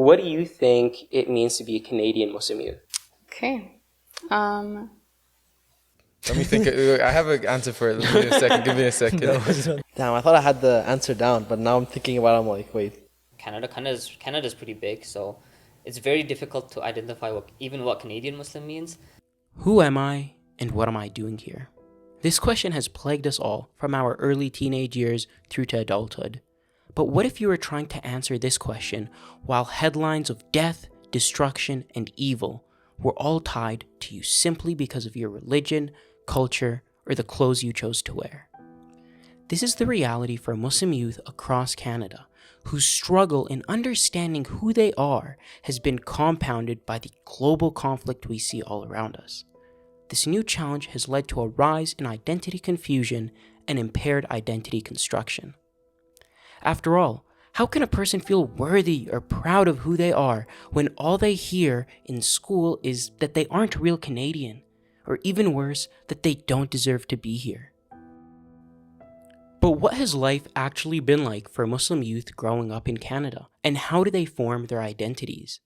what do you think it means to be a Canadian Muslim youth? Okay. Let me think. I have an answer for it. Give me a second. Damn, I thought I had the answer down, but now I'm thinking about it, I'm like, wait. Canada's pretty big, so it's very difficult to identify what Canadian Muslim means. Who am I and what am I doing here? This question has plagued us all from our early teenage years through to adulthood. But what if you were trying to answer this question while headlines of death, destruction, and evil were all tied to you simply because of your religion, culture, or the clothes you chose to wear? This is the reality for Muslim youth across Canada, whose struggle in understanding who they are has been compounded by the global conflict we see all around us. This new challenge has led to a rise in identity confusion and impaired identity construction. After all, how can a person feel worthy or proud of who they are when all they hear in school is that they aren't real Canadian, or even worse, that they don't deserve to be here? But what has life actually been like for Muslim youth growing up in Canada, and how do they form their identities?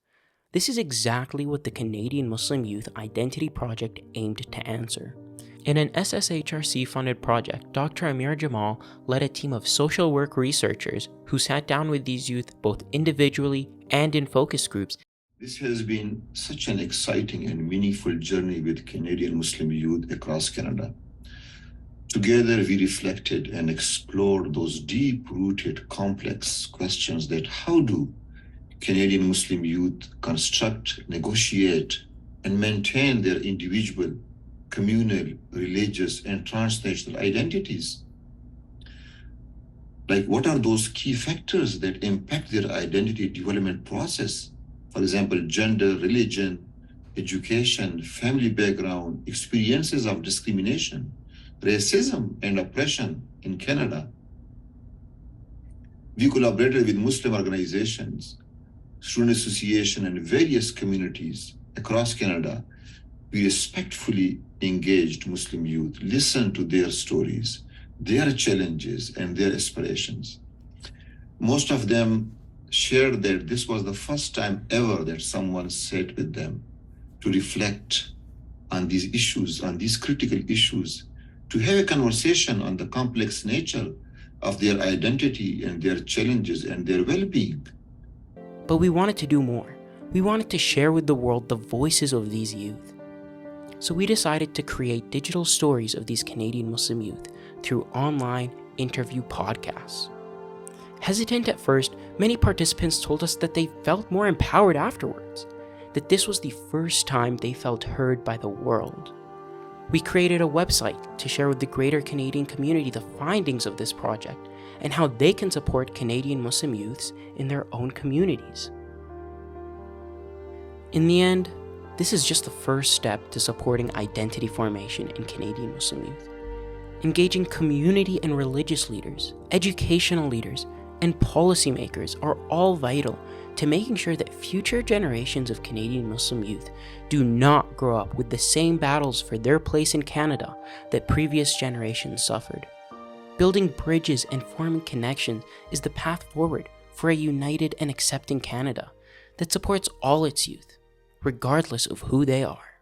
This is exactly what the Canadian Muslim Youth Identity Project aimed to answer. In an SSHRC-funded project, Dr. Amir Jamal led a team of social work researchers who sat down with these youth both individually and in focus groups. This has been such an exciting and meaningful journey with Canadian Muslim youth across Canada. Together, we reflected and explored those deep-rooted, complex questions that how do Canadian Muslim youth construct, negotiate, and maintain their individual, communal, religious, and transnational identities? Like, what are those key factors that impact their identity development process? For example, gender, religion, education, family background, experiences of discrimination, racism, and oppression in Canada. We collaborated with Muslim organizations, student association, and various communities across Canada. We respectfully engaged Muslim youth, listened to their stories, their challenges, and their aspirations. Most of them shared that this was the first time ever that someone sat with them to reflect on these issues, on these critical issues, to have a conversation on the complex nature of their identity and their challenges and their well-being. But we wanted to do more. We wanted to share with the world the voices of these youth. So we decided to create digital stories of these Canadian Muslim youth through online interview podcasts. Hesitant at first, many participants told us that they felt more empowered afterwards, that this was the first time they felt heard by the world. We created a website to share with the greater Canadian community the findings of this project and how they can support Canadian Muslim youths in their own communities. In the end, this is just the first step to supporting identity formation in Canadian Muslim youth. Engaging community and religious leaders, educational leaders, and policymakers are all vital to making sure that future generations of Canadian Muslim youth do not grow up with the same battles for their place in Canada that previous generations suffered. Building bridges and forming connections is the path forward for a united and accepting Canada that supports all its youth, regardless of who they are.